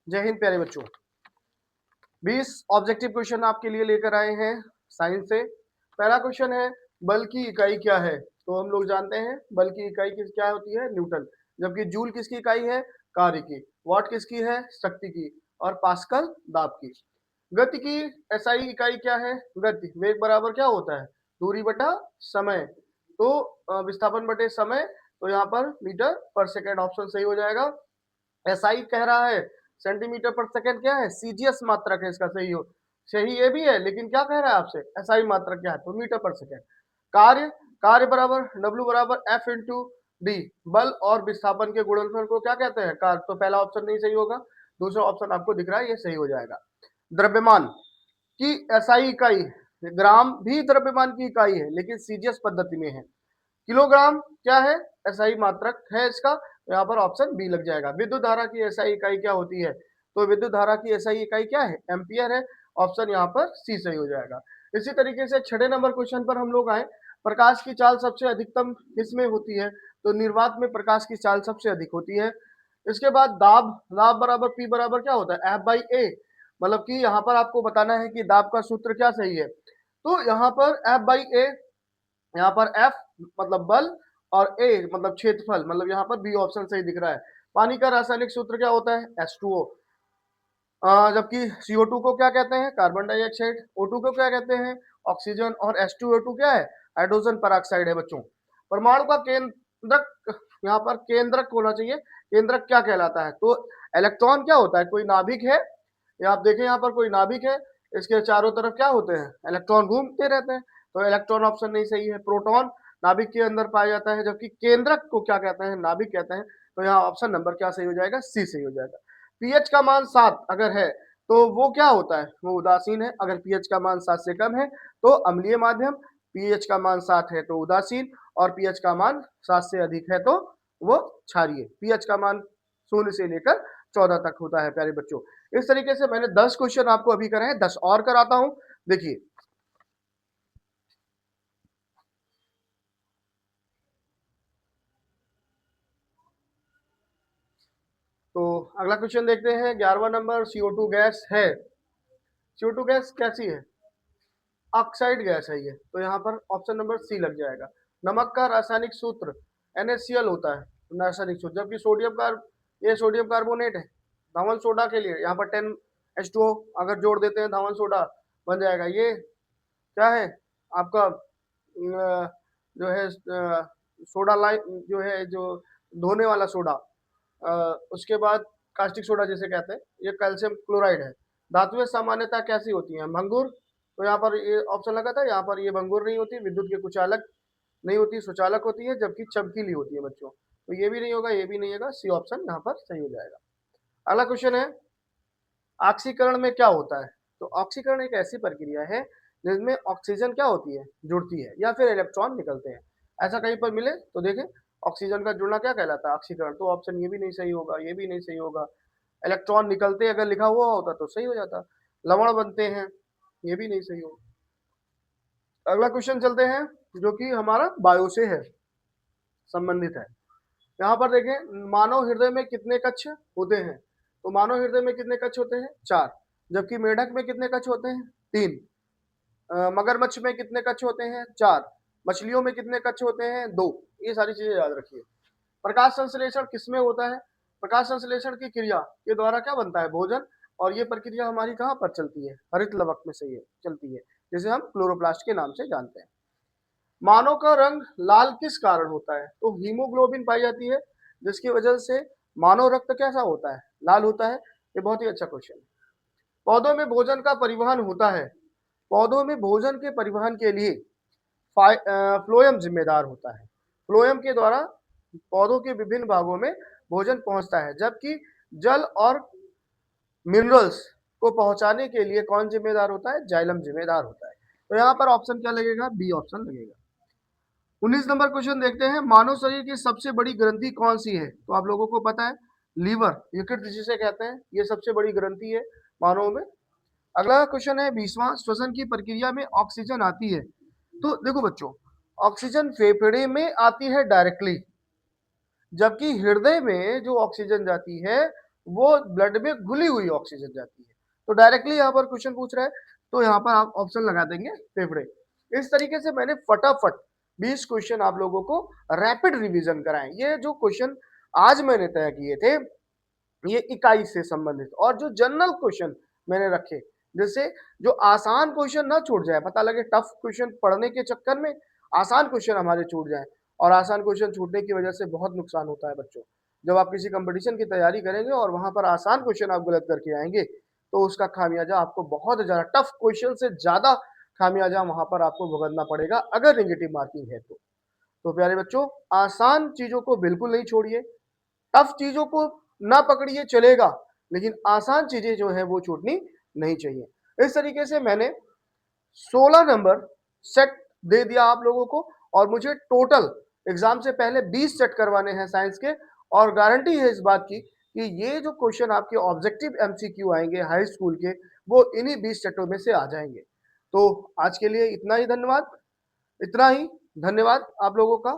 जय हिंद प्यारे बच्चों। 20 ऑब्जेक्टिव क्वेश्चन आपके लिए लेकर आए हैं साइंस से। पहला क्वेश्चन है, बल की इकाई क्या है? तो हम लोग जानते हैं बल की इकाई क्या होती है, न्यूटन। जबकि जूल किसकी इकाई है? कार्य की। वॉट किसकी है? शक्ति की। और पास्कल दाब की। गति की एसआई इकाई क्या है? गति। वेग बराबर क्या होता है? दूरी बटा समय। तो विस्थापन बटे समय, तो यहाँ पर मीटर पर सेकेंड ऑप्शन सही हो जाएगा। एसआई कह रहा है सेंटीमीटर पर सेकंड, क्या है? सीजीएस मात्रक है इसका, सही ये भी है, लेकिन क्या कह रहा है आपसे? एसआई मात्रक क्या है? तो मीटर पर सेकंड। कार्य, कार्य बराबर डब्ल्यू बराबर एफ इंटू डी। बल और विस्थापन के गुणनफल को क्या कहते हैं? कार्य। तो पहला ऑप्शन नहीं सही होगा, दूसरा ऑप्शन आपको दिख रहा है, ये सही हो जाएगा। द्रव्यमान की एसआई इकाई, ग्राम भी द्रव्यमान की इकाई है, लेकिन सीजीएस पद्धति में है। किलोग्राम क्या है? एसआई मात्रक है इसका, यहाँ पर ऑप्शन बी लग जाएगा। विद्युत धारा की एसआई इकाई क्या होती है? तो विद्युत धारा की एसआई इकाई क्या है? एम्पियर है। ऑप्शन यहाँ पर सी सही हो जाएगा। इसी तरीके से 6 नंबर क्वेश्चन पर हम लोग आए। प्रकाश की चाल सबसे अधिकतम किसमें होती है? तो निर्वात में प्रकाश की चाल सबसे अधिक होती है। इसके बाद दाब, दाब बराबर पी बराबर क्या होता है? एफ बाई ए। मतलब कि यहाँ पर आपको बताना है कि दाब का सूत्र क्या सही है। तो यहाँ पर एफ बाई ए, यहाँ पर एफ मतलब बल और ए मतलब क्षेत्रफल, मतलब यहाँ पर बी ऑप्शन सही दिख रहा है। पानी का रासायनिक सूत्र क्या होता है? H2O। जबकि CO2 को क्या कहते हैं? Carbon dioxide. O2 को क्या कहते हैं? ऑक्सीजन। और H2O2 क्या है? हाइड्रोजन पेरोक्साइड है बच्चों। परमाणु का केंद्रक, यहाँ पर केंद्रक होना चाहिए। केंद्रक क्या कहलाता है? तो इलेक्ट्रॉन क्या होता है? कोई नाभिक है, या आप देखें यहाँ पर कोई नाभिक है, इसके चारों तरफ क्या होते हैं? इलेक्ट्रॉन घूमते रहते हैं। तो इलेक्ट्रॉन ऑप्शन नहीं सही है। प्रोटॉन नाभिक के अंदर पाया जाता है, जबकि केंद्रक को क्या कहते हैं? नाभिक कहते हैं। तो यहाँ ऑप्शन नंबर क्या सही हो जाएगा? सी सही हो जाएगा। पीएच का मान 7 अगर है तो वो क्या होता है? वो उदासीन है। अगर पीएच का मान 7 से कम है तो अम्लीय माध्यम, पीएच का मान 7 है तो उदासीन, और पीएच का मान 7 से अधिक है तो वो क्षारीय। पीएच का मान 0 से लेकर 14 तक होता है प्यारे बच्चों। इस तरीके से मैंने 10 क्वेश्चन आपको अभी कराए हैं, 10 और कराता हूं। देखिए, तो अगला क्वेश्चन देखते हैं। 11वां नंबर, CO2 गैस है। CO2 गैस कैसी है? ऑक्साइड गैस है ये, तो यहाँ पर ऑप्शन नंबर सी लग जाएगा। नमक का रासायनिक सूत्र NaCl होता है, रासायनिक सूत्र। जबकि ये सोडियम कार्बोनेट है। धावन सोडा के लिए यहाँ पर 10H2O अगर जोड़ देते हैं, धावन सोडा बन जाएगा। ये क्या है आपका? जो है सोडा लाइम, जो है जो धोने वाला सोडा। उसके बाद कास्टिक सोडा जिसे कहते हैं, ये कैल्शियम क्लोराइड है। धातुएं सामान्यतः कैसी होती हैं? भंगुर। तो यहाँ पर ये ऑप्शन लगा था, यहाँ पर ये भंगुर नहीं होती, विद्युत के कुचालक नहीं होती, सुचालक होती है, जबकि चमकीली होती है बच्चों। तो ये भी नहीं होगा, ये भी नहीं होगा, सी ऑप्शन यहाँ पर सही हो जाएगा। अगला क्वेश्चन है, ऑक्सीकरण में क्या होता है? तो ऑक्सीकरण एक ऐसी प्रक्रिया है जिसमें ऑक्सीजन क्या होती है? जुड़ती है, या फिर इलेक्ट्रॉन निकलते हैं। ऐसा कहीं पर मिले तो देखें, ऑक्सीजन का जुड़ना क्या कहलाता है? ऑक्सीकरण। तो ऑप्शन ये भी नहीं सही होगा, ये भी नहीं सही होगा। इलेक्ट्रॉन निकलते अगर लिखा हुआ होता तो सही हो जाता। लवण बनते हैं, ये भी नहीं सही होगा। अगला क्वेश्चन चलते हैं, जो कि हमारा बायो से है, संबंधित है। यहाँ पर देखें, मानव हृदय में कितने कक्ष होते हैं? तो मानव हृदय में कितने कक्ष होते हैं? 4। जबकि मेढक में कितने कक्ष होते हैं? 3। मगरमच्छ में कितने कक्ष होते हैं? 4। मछलियों में कितने कक्ष होते हैं? 2। ये सारी चीजें याद रखिए। प्रकाश संश्लेषण किसमें होता है? प्रकाश संश्लेषण की क्रिया के द्वारा क्या बनता है? भोजन। और ये प्रक्रिया हमारी कहाँ पर चलती है? हरित लवक में से ये चलती है, जिसे हम क्लोरोप्लास्ट के नाम से जानते हैं। मानव का रंग लाल किस कारण होता है? तो हीमोग्लोबिन पाई जाती है, जिसकी वजह से मानव रक्त कैसा होता है? लाल होता है। ये बहुत ही अच्छा क्वेश्चन है। पौधों में भोजन का परिवहन होता है। पौधों में भोजन के परिवहन के लिए फ्लोएम जिम्मेदार होता है। फ्लोएम के द्वारा पौधों के विभिन्न भागों में भोजन पहुंचता है, जबकि जल और मिनरल्स को पहुंचाने के लिए कौन जिम्मेदार होता है? जाइलम जिम्मेदार होता है। तो यहाँ पर ऑप्शन क्या लगेगा? बी ऑप्शन लगेगा। 19 नंबर क्वेश्चन देखते हैं, मानव शरीर की सबसे बड़ी ग्रंथि कौन सी है? तो आप लोगों को पता है, लीवर, यकृत जिसे कहते हैं, ये सबसे बड़ी ग्रंथि है मानव में। अगला क्वेश्चन है 20वां, श्वसन की प्रक्रिया में ऑक्सीजन आती है। तो देखो बच्चों, ऑक्सीजन फेफड़े में आती है डायरेक्टली, जबकि हृदय में जो ऑक्सीजन जाती है वो ब्लड में घुली हुई ऑक्सीजन जाती है। तो डायरेक्टली यहाँ पर क्वेश्चन पूछ रहा है, तो यहाँ पर आप ऑप्शन लगा देंगे फेफड़े। इस तरीके से मैंने फटाफट 20 क्वेश्चन आप लोगों को रैपिड रिवीजन कराएं। ये जो क्वेश्चन आज मैंने तय किए थे, ये इकाई से संबंधित, और जो जनरल क्वेश्चन मैंने रखे, जैसे जो आसान क्वेश्चन ना छूट जाए, पता लगे टफ क्वेश्चन पढ़ने के चक्कर में आसान क्वेश्चन हमारे छूट जाए, और आसान क्वेश्चन छूटने की वजह से बहुत नुकसान होता है बच्चों। जब आप किसी कंपटीशन की तैयारी करेंगे और वहां पर आसान क्वेश्चन आप गलत करके आएंगे, तो उसका खामियाजा आपको बहुत ज्यादा, टफ क्वेश्चन से ज्यादा खामियाजा वहां पर आपको भुगतना पड़ेगा अगर नेगेटिव मार्किंग है तो प्यारे बच्चों, आसान चीजों को बिल्कुल नहीं छोड़िए, टफ चीजों को ना पकड़िए चलेगा, लेकिन आसान चीजें जो है वो छूटनी नहीं चाहिए। इस तरीके से मैंने 16 नंबर सेट दे दिया आप लोगों को, और मुझे टोटल एग्जाम से पहले 20 सेट करवाने हैं साइंस के, और गारंटी है इस बात की कि ये जो क्वेश्चन आपके ऑब्जेक्टिव एमसीक्यू आएंगे हाई स्कूल के, वो इन्हीं 20 सेटों में से आ जाएंगे। तो आज के लिए इतना ही, धन्यवाद, इतना ही, धन्यवाद आप लोगों का।